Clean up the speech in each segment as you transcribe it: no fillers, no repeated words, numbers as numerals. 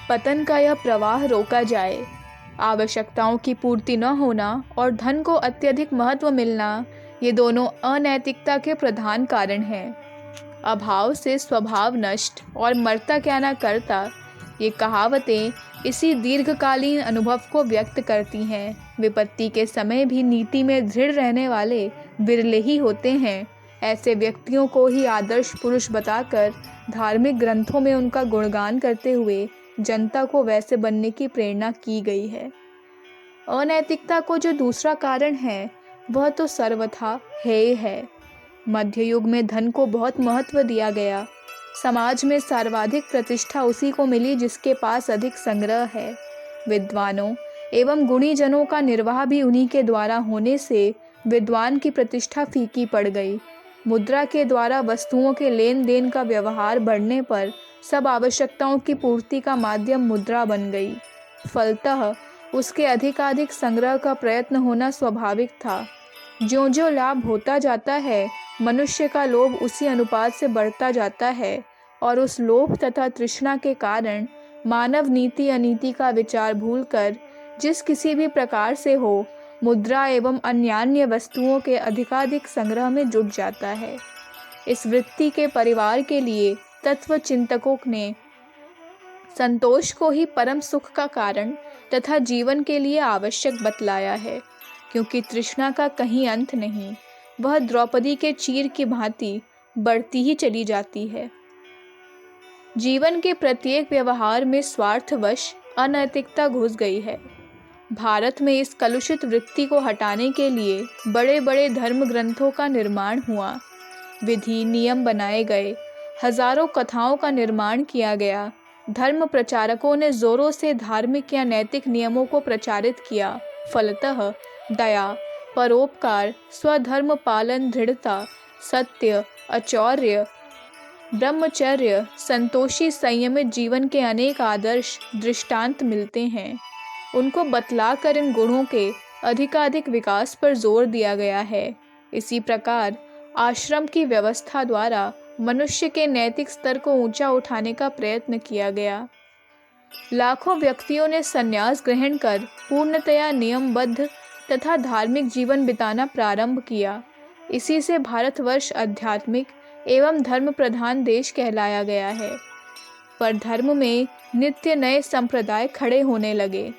पतन का यह प्रवाह रोका जाए। आवश्यकताओं की पूर्ति न होना और धन को अत्यधिक महत्व मिलना, ये दोनों अनैतिकता के प्रधान कारण हैं। अभाव से स्वभाव नष्ट और मरता क्या ना करता, ये कहावतें इसी दीर्घकालीन अनुभव को व्यक्त करती हैं। विपत्ति के समय भी नीति में दृढ़ रहने वाले विरले ही होते हैं। ऐसे व्यक्तियों को ही आदर्श पुरुष बताकर धार्मिक ग्रंथों में उनका गुणगान करते हुए जनता को वैसे बनने की प्रेरणा की गई है। अनैतिकता को जो दूसरा कारण है, वह तो सर्वथा हेय है। मध्य युग में धन को बहुत महत्व दिया गया। समाज में सर्वाधिक प्रतिष्ठा उसी को मिली जिसके पास अधिक संग्रह है। विद्वानों एवं गुणीजनों का निर्वाह भी उन्हीं के द्वारा होने से विद्वान की प्रतिष्ठा फीकी पड़ गई। मुद्रा के द्वारा वस्तुओं के लेन देन का व्यवहार बढ़ने पर सब आवश्यकताओं की पूर्ति का माध्यम मुद्रा बन गई। फलतः उसके अधिकाधिक संग्रह का प्रयत्न होना स्वाभाविक था। ज्यों-ज्यों लाभ होता जाता है, मनुष्य का लोभ उसी अनुपात से बढ़ता जाता है और उस लोभ तथा तृष्णा के कारण मानव नीति अनीति का विचार भूलकर जिस किसी भी प्रकार से हो मुद्रा एवं अन्यान्य वस्तुओं के अधिकाधिक संग्रह में जुट जाता है। इस वृत्ति के परिवार के लिए तत्व चिंतकों ने संतोष को ही परम सुख का कारण तथा जीवन के लिए आवश्यक बतलाया है, क्योंकि तृष्णा का कहीं अंत नहीं, वह द्रौपदी के चीर की भांति बढ़ती ही चली जाती है। जीवन के प्रत्येक व्यवहार में स्वार्थवश अनैतिकता घुस गई है। भारत में इस कलुषित वृत्ति को हटाने के लिए बड़े बड़े धर्म ग्रंथों का निर्माण हुआ, विधि नियम बनाए गए, हजारों कथाओं का निर्माण किया गया। धर्म प्रचारकों ने जोरों से धार्मिक या नैतिक नियमों को प्रचारित किया। फलतः दया, परोपकार, स्वधर्म पालन, दृढ़ता, सत्य, अचौर्य, ब्रह्मचर्य, संतोषी संयमित जीवन के अनेक आदर्श दृष्टांत मिलते हैं। उनको बतलाकर इन गुणों के अधिकाधिक विकास पर जोर दिया गया है। इसी प्रकार आश्रम की व्यवस्था द्वारा मनुष्य के नैतिक स्तर को ऊंचा उठाने का प्रयत्न किया गया। लाखों व्यक्तियों ने संन्यास ग्रहण कर पूर्णतया नियमबद्ध तथा धार्मिक जीवन बिताना प्रारंभ किया। इसी से भारतवर्ष आध्यात्मिक एवं धर्म प्रधान देश कहलाया गया है। पर धर्म में नित्य नए संप्रदाय खड़े होने लगे।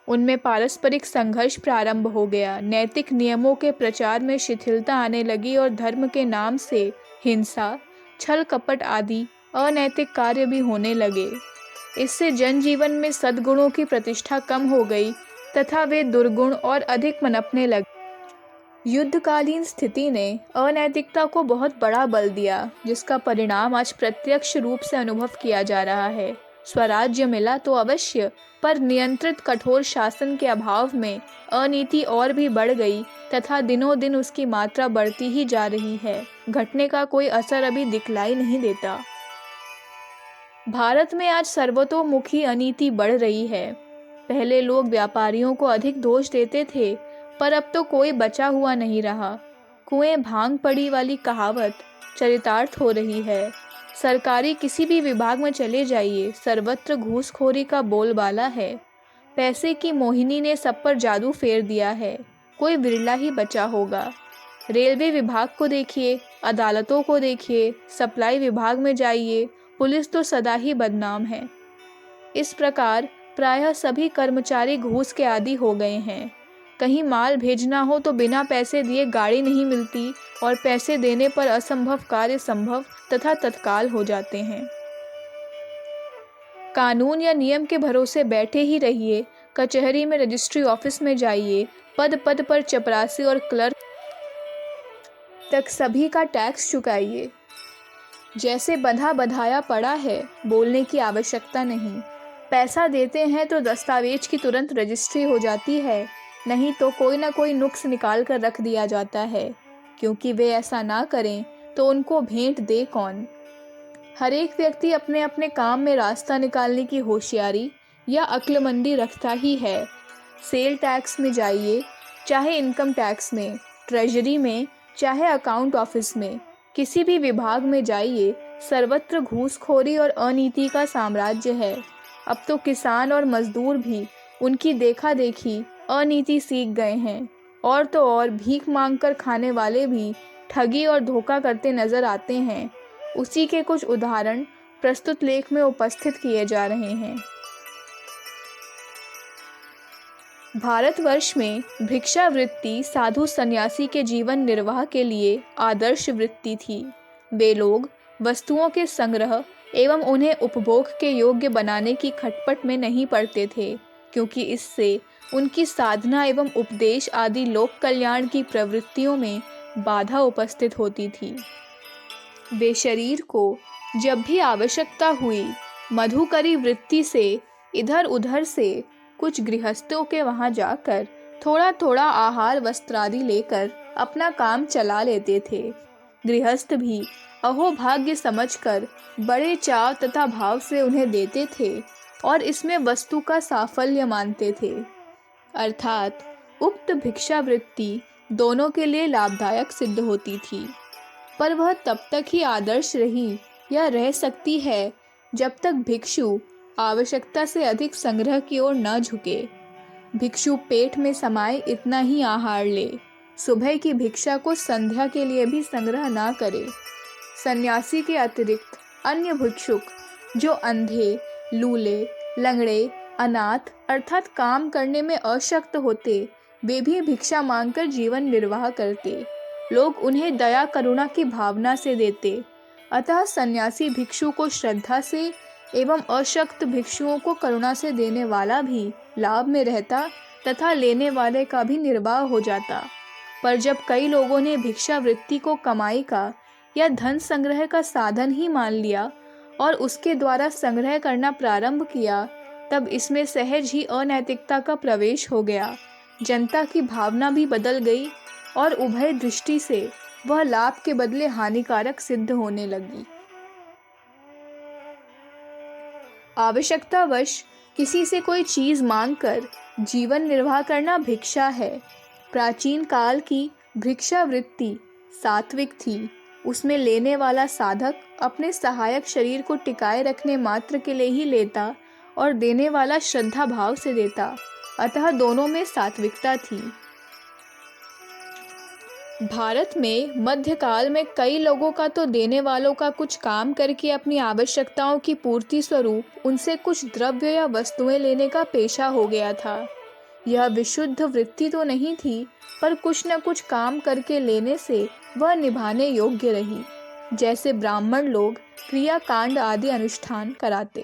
उनमें पारस्परिक संघर्ष प्रारंभ हो गया। नैतिक नियमों के प्रचार में शिथिलता आने लगी और धर्म के नाम से हिंसा, छल कपट आदि अनैतिक कार्य भी होने लगे। इससे जनजीवन में सद्गुणों की प्रतिष्ठा कम हो गई तथा वे दुर्गुण और अधिक पनपने लगे। युद्धकालीन स्थिति ने अनैतिकता को बहुत बड़ा बल दिया, जिसका परिणाम आज प्रत्यक्ष रूप से अनुभव किया जा रहा है। स्वराज्य मिला तो अवश्य, पर नियंत्रित कठोर शासन के अभाव में अनीति और भी बढ़ गई तथा दिनों दिन उसकी मात्रा बढ़ती ही जा रही है। घटने का कोई असर अभी दिखलाई नहीं देता। भारत में आज सर्वतोमुखी अनीति बढ़ रही है। पहले लोग व्यापारियों को अधिक दोष देते थे, पर अब तो कोई बचा हुआ नहीं रहा। कुएं भांग पड़ी वाली कहावत चरितार्थ हो रही है। सरकारी किसी भी विभाग में चले जाइए, सर्वत्र घूसखोरी का बोलबाला है। पैसे की मोहिनी ने सब पर जादू फेर दिया है, कोई विरला ही बचा होगा। रेलवे विभाग को देखिए, अदालतों को देखिए, सप्लाई विभाग में जाइए, पुलिस तो सदा ही बदनाम है। इस प्रकार प्रायः सभी कर्मचारी घूस के आदी हो गए हैं। कहीं माल भेजना हो तो बिना पैसे दिए गाड़ी नहीं मिलती और पैसे देने पर असंभव कार्य संभव तथा तत्काल हो जाते हैं। कानून या नियम के भरोसे बैठे ही रहिए, कचहरी में रजिस्ट्री ऑफिस में जाइए, पद पद पर चपरासी और क्लर्क तक सभी का टैक्स चुकाइए। जैसे बंधा बंधाया पड़ा है, बोलने की आवश्यकता नहीं। पैसा देते हैं तो दस्तावेज की तुरंत रजिस्ट्री हो जाती है, नहीं तो कोई ना कोई नुक्स निकाल कर रख दिया जाता है, क्योंकि वे ऐसा ना करें तो उनको भेंट दे कौन। हर एक व्यक्ति अपने अपने काम में रास्ता निकालने की होशियारी या अक्लमंदी रखता ही है। सेल टैक्स में जाइए, चाहे इनकम टैक्स में, ट्रेजरी में, चाहे अकाउंट ऑफिस में, किसी भी विभाग में जाइए, सर्वत्र घूसखोरी और अनीति का साम्राज्य है। अब तो किसान और मजदूर भी उनकी देखा देखी अनीति सीख गए हैं, और तो और भीख मांगकर खाने वाले भी ठगी और धोखा करते नजर आते हैं। उसी के कुछ उदाहरण प्रस्तुत लेख में उपस्थित किए जा रहे हैं। भारतवर्ष में भिक्षावृत्ति साधु सन्यासी के जीवन निर्वाह के लिए आदर्श वृत्ति थी। वे लोग वस्तुओं के संग्रह एवं उन्हें उपभोग के योग्य बनाने की खटपट में नहीं पड़ते थे, क्योंकि इससे उनकी साधना एवं उपदेश आदि लोक कल्याण की प्रवृत्तियों में बाधा उपस्थित होती थी। वे शरीर को जब भी आवश्यकता हुई मधुकरी वृत्ति से इधर उधर से कुछ गृहस्थों के वहां जाकर थोड़ा थोड़ा आहार वस्त्रादि लेकर अपना काम चला लेते थे। गृहस्थ भी अहोभाग्य समझकर बड़े चाव तथा भाव से उन्हें देते थे और इसमें वस्तु का साफल्य मानते थे। अर्थात उक्त भिक्षावृत्ति दोनों के लिए लाभदायक सिद्ध होती थी, पर वह तब तक ही आदर्श रही या रह सकती है जब तक भिक्षु आवश्यकता से अधिक संग्रह की ओर न झुके। भिक्षु पेट में समाये इतना ही आहार ले, सुबह की भिक्षा को संध्या के लिए भी संग्रह ना करे। सन्यासी के अतिरिक्त अन्य भिक्षुक जो अंधे, लूले, लंगड़े, अनाथ अर्थात काम करने में अशक्त होते, वे भी भिक्षा मांगकर जीवन निर्वाह करते। लोग उन्हें दया करुणा की भावना से देते, अतः सन्यासी भिक्षु को श्रद्धा से एवं अशक्त भिक्षुओं को करुणा से देने वाला भी लाभ में रहता तथा लेने वाले का भी निर्वाह हो जाता। पर जब कई लोगों ने भिक्षावृत्ति को कमाई का या धन संग्रह का साधन ही मान लिया और उसके द्वारा संग्रह करना प्रारंभ किया, तब इसमें सहज ही अनैतिकता का प्रवेश हो गया। जनता की भावना भी बदल गई और उभय दृष्टि से वह लाभ के बदले हानिकारक सिद्ध होने लगी। आवश्यकतावश किसी से कोई चीज मांगकर जीवन निर्वाह करना भिक्षा है। प्राचीन काल की भिक्षावृत्ति सात्विक थी। उसमें लेने वाला साधक अपने सहायक शरीर को टिकाए रखने मात्र के लिए ही लेता और देने वाला श्रद्धा भाव से देता, अतः दोनों में सात्विकता थी। भारत में मध्यकाल में कई लोगों का तो देने वालों का कुछ काम करके अपनी आवश्यकताओं की पूर्ति स्वरूप उनसे कुछ द्रव्य या वस्तुएं लेने का पेशा हो गया था। यह विशुद्ध वृत्ति तो नहीं थी, पर कुछ न कुछ काम करके लेने से वह निभाने योग्य रही, जैसे ब्राह्मण लोग क्रिया कांड आदि अनुष्ठान कराते।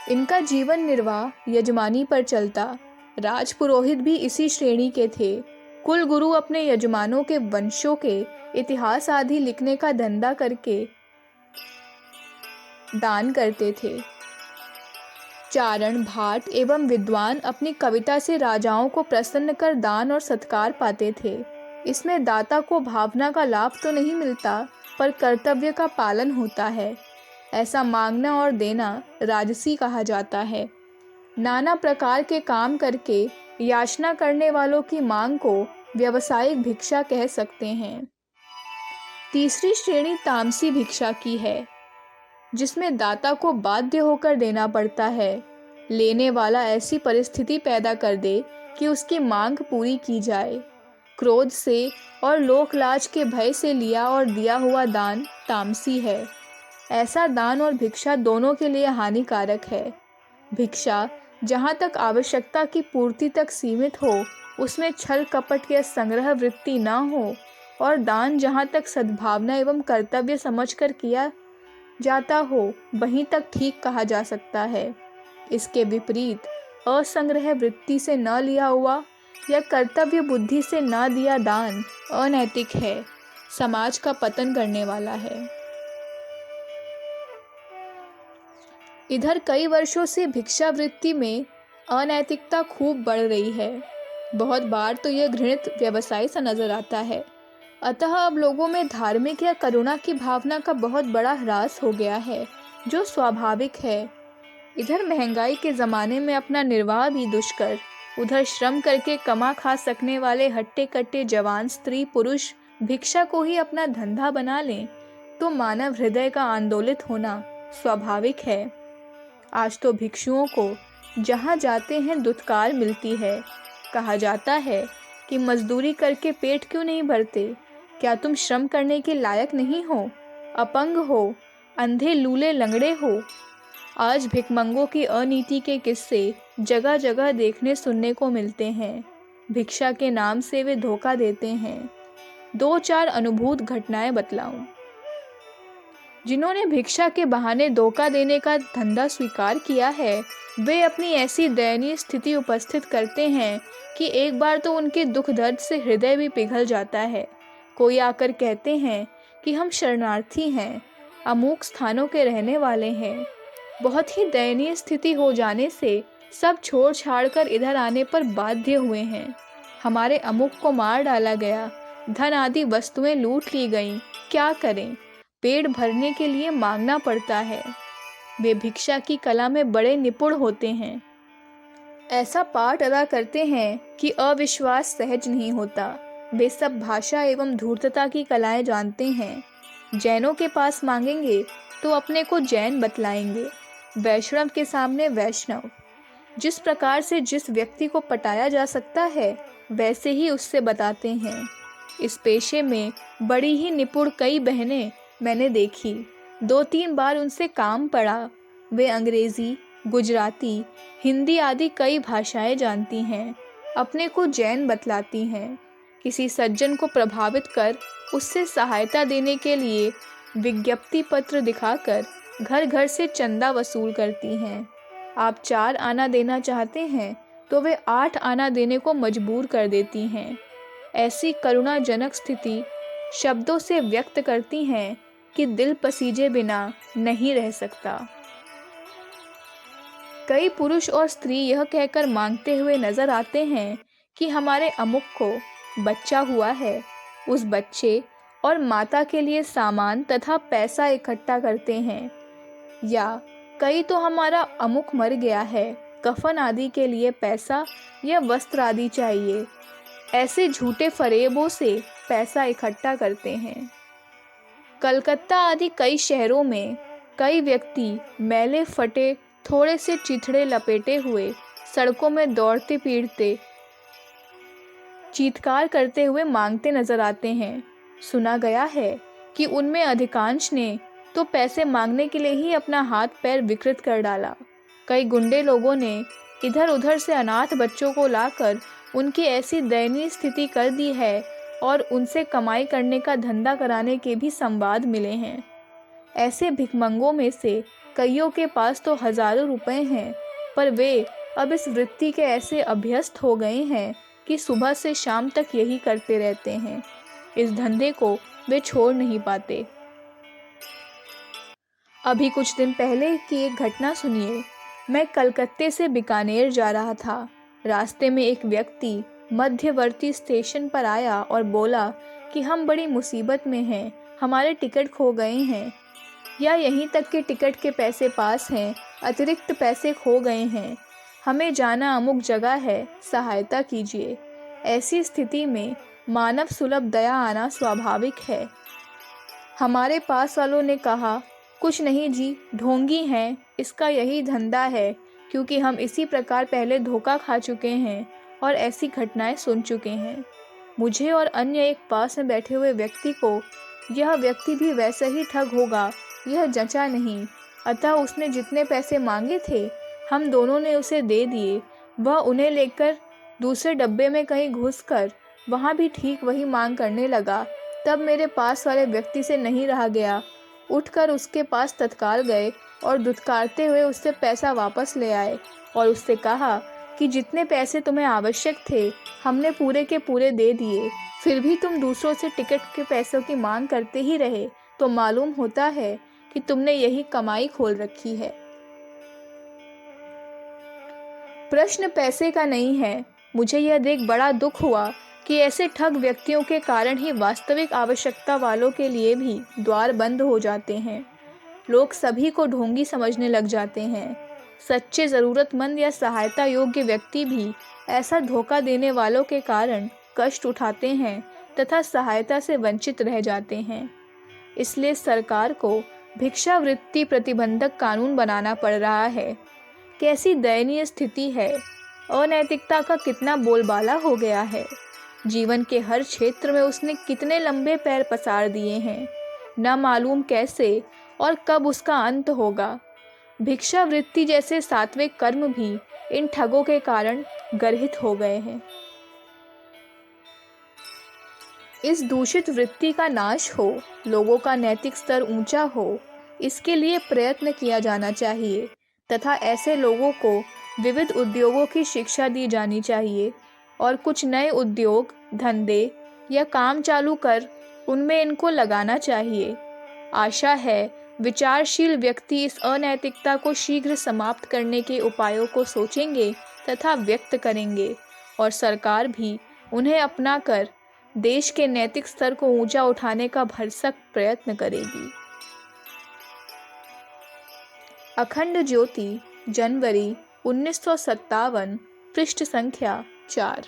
इनका जीवन निर्वाह यजमानी पर चलता। राजपुरोहित भी इसी श्रेणी के थे। कुल गुरु अपने यजमानों के वंशों के इतिहास आदि लिखने का धंधा करके दान करते थे। चारण, भाट एवं विद्वान अपनी कविता से राजाओं को प्रसन्न कर दान और सत्कार पाते थे। इसमें दाता को भावना का लाभ तो नहीं मिलता, पर कर्तव्य का पालन होता है। ऐसा मांगना और देना राजसी कहा जाता है। नाना प्रकार के काम करके याचना करने वालों की मांग को व्यावसायिक भिक्षा कह सकते हैं। तीसरी श्रेणी तामसी भिक्षा की है, जिसमें दाता को बाध्य होकर देना पड़ता है। लेने वाला ऐसी परिस्थिति पैदा कर दे कि उसकी मांग पूरी की जाए। क्रोध से और लोकलाज के भय से लिया और दिया हुआ दान तामसी है। ऐसा दान और भिक्षा दोनों के लिए हानिकारक है। भिक्षा जहाँ तक आवश्यकता की पूर्ति तक सीमित हो, उसमें छल कपट या संग्रह वृत्ति न हो, और दान जहाँ तक सद्भावना एवं कर्तव्य समझकर किया जाता हो, वहीं तक ठीक कहा जा सकता है। इसके विपरीत असंग्रह वृत्ति से न लिया हुआ या कर्तव्य बुद्धि से न दिया दान अनैतिक है, समाज का पतन करने वाला है। इधर कई वर्षों से भिक्षावृत्ति में अनैतिकता खूब बढ़ रही है। बहुत बार तो यह घृणित व्यवसाय सा नजर आता है। अतः अब लोगों में धार्मिक या करुणा की भावना का बहुत बड़ा ह्रास हो गया है, जो स्वाभाविक है। इधर महंगाई के ज़माने में अपना निर्वाह भी दुष्कर, उधर श्रम करके कमा खा सकने वाले हट्टे कट्टे जवान स्त्री पुरुष भिक्षा को ही अपना धंधा बना लें, तो मानव हृदय का आंदोलित होना स्वाभाविक है। आज तो भिक्षुओं को जहाँ जाते हैं दुत्कार मिलती है। कहा जाता है कि मजदूरी करके पेट क्यों नहीं भरते? क्या तुम श्रम करने के लायक नहीं हो? अपंग हो, अंधे लूले लंगड़े हो? आज भिखमंगों की अनीति के किस्से जगह जगह देखने सुनने को मिलते हैं। भिक्षा के नाम से वे धोखा देते हैं। 2-4 अनुभूत घटनाएं बतलाऊं। जिन्होंने भिक्षा के बहाने धोखा देने का धंधा स्वीकार किया है, वे अपनी ऐसी दयनीय स्थिति उपस्थित करते हैं कि एक बार तो उनके दुख दर्द से हृदय भी पिघल जाता है। कोई आकर कहते हैं कि हम शरणार्थी हैं, अमुक स्थानों के रहने वाले हैं। बहुत ही दयनीय स्थिति हो जाने से सब छोड़ छाड़ कर इधर आने पर बाध्य हुए हैं। हमारे अमुक को मार डाला गया, धन आदि वस्तुएं लूट ली गईं, क्या करें? पेट भरने के लिए मांगना पड़ता है। वे भिक्षा की कला में बड़े निपुण होते हैं। ऐसा पाठ अदा करते हैं कि अविश्वास सहज नहीं होता। वे सब भाषा एवं धूर्तता की कलाएं जानते हैं। जैनों के पास मांगेंगे तो अपने को जैन बतलाएंगे, वैष्णव के सामने वैष्णव। जिस प्रकार से जिस व्यक्ति को पटाया जा सकता है, वैसे ही उससे बताते हैं। इस पेशे में बड़ी ही निपुण कई बहनें मैंने देखी। 2-3 बार उनसे काम पड़ा। वे अंग्रेजी, गुजराती, हिंदी आदि कई भाषाएं जानती हैं। अपने को जैन बतलाती हैं। किसी सज्जन को प्रभावित कर उससे सहायता देने के लिए विज्ञप्ति पत्र दिखाकर घर घर से चंदा वसूल करती हैं। आप 4 आना देना चाहते हैं तो वे 8 आना देने को मजबूर कर देती हैं। ऐसी करुणाजनक स्थिति शब्दों से व्यक्त करती हैं कि दिल पसीजे बिना नहीं रह सकता। कई पुरुष और स्त्री यह कहकर मांगते हुए नजर आते हैं कि हमारे अमुक को बच्चा हुआ है। उस बच्चे और माता के लिए सामान तथा पैसा इकट्ठा करते हैं। या कई तो हमारा अमुक मर गया है, कफन आदि के लिए पैसा या वस्त्र आदि चाहिए। ऐसे झूठे फरेबों से पैसा इकट्ठा करते हैं। कलकत्ता आदि कई शहरों में कई व्यक्ति मैले फटे थोड़े से चिथड़े लपेटे हुए सड़कों में दौड़ते पीड़ते चीत्कार करते हुए मांगते नजर आते हैं। सुना गया है कि उनमें अधिकांश ने तो पैसे मांगने के लिए ही अपना हाथ पैर विकृत कर डाला। कई गुंडे लोगों ने इधर उधर से अनाथ बच्चों को लाकर उनकी ऐसी दयनीय स्थिति कर दी है और उनसे कमाई करने का धंधा कराने के भी संवाद मिले हैं। ऐसे भिखमंगों में से कईयों के पास तो हजारों रुपए हैं, पर वे अब इस वृत्ति के ऐसे अभ्यस्त हो गए हैं कि सुबह से शाम तक यही करते रहते हैं। इस धंधे को वे छोड़ नहीं पाते। अभी कुछ दिन पहले की एक घटना सुनिए। मैं कलकत्ते से बीकानेर जा रहा था। रास्ते में एक व्यक्ति मध्यवर्ती स्टेशन पर आया और बोला कि हम बड़ी मुसीबत में हैं, हमारे टिकट खो गए हैं, या यहीं तक कि टिकट के पैसे पास हैं, अतिरिक्त पैसे खो गए हैं, हमें जाना अमुक जगह है, सहायता कीजिए। ऐसी स्थिति में मानव सुलभ दया आना स्वाभाविक है। हमारे पास वालों ने कहा, कुछ नहीं जी, ढोंगी हैं, इसका यही धंधा है, क्योंकि हम इसी प्रकार पहले धोखा खा चुके हैं और ऐसी घटनाएं सुन चुके हैं। मुझे और अन्य एक पास में बैठे हुए व्यक्ति को यह व्यक्ति भी वैसे ही ठग होगा यह जंचा नहीं, अतः उसने जितने पैसे मांगे थे हम दोनों ने उसे दे दिए। वह उन्हें लेकर दूसरे डब्बे में कहीं घुसकर वहाँ भी ठीक वही मांग करने लगा। तब मेरे पास वाले व्यक्ति से नहीं रहा गया, उठकर उसके पास तत्काल गए और दुत्कारते हुए उससे पैसा वापस ले आए और उससे कहा कि जितने पैसे तुम्हें आवश्यक थे हमने पूरे के पूरे दे दिए, फिर भी तुम दूसरों से टिकट के पैसों की मांग करते ही रहे, तो मालूम होता है कि तुमने यही कमाई खोल रखी है। प्रश्न पैसे का नहीं है। मुझे यह देख बड़ा दुख हुआ कि ऐसे ठग व्यक्तियों के कारण ही वास्तविक आवश्यकता वालों के लिए भी द्वार बंद हो जाते हैं। लोग सभी को ढोंगी समझने लग जाते हैं। सच्चे ज़रूरतमंद या सहायता योग्य व्यक्ति भी ऐसा धोखा देने वालों के कारण कष्ट उठाते हैं तथा सहायता से वंचित रह जाते हैं। इसलिए सरकार को भिक्षावृत्ति प्रतिबंधक कानून बनाना पड़ रहा है। कैसी दयनीय स्थिति है। अनैतिकता का कितना बोलबाला हो गया है। जीवन के हर क्षेत्र में उसने कितने लंबे पैर पसार दिए हैं। न मालूम कैसे और कब उसका अंत होगा। भिक्षावृत्ति जैसे सात्विक कर्म भी इन ठगों के कारण गर्हित हो गए हैं। इस दूषित वृत्ति का नाश हो, लोगों का नैतिक स्तर ऊंचा हो, इसके लिए प्रयत्न किया जाना चाहिए तथा ऐसे लोगों को विविध उद्योगों की शिक्षा दी जानी चाहिए और कुछ नए उद्योग, धंधे या काम चालू कर उनमें इनको लगाना चाहिए। आशा है विचारशील व्यक्ति इस अनैतिकता को शीघ्र समाप्त करने के उपायों को सोचेंगे तथा व्यक्त करेंगे और सरकार भी उन्हें अपनाकर देश के नैतिक स्तर को ऊंचा उठाने का भरसक प्रयत्न करेगी। अखंड ज्योति, जनवरी 1957, पृष्ठ संख्या 4।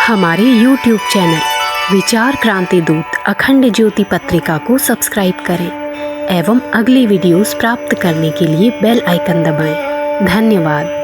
हमारे YouTube चैनल विचार क्रांति दूत अखंड ज्योति पत्रिका को सब्सक्राइब करें एवं अगली वीडियोस प्राप्त करने के लिए बेल आइकन दबाएं। धन्यवाद।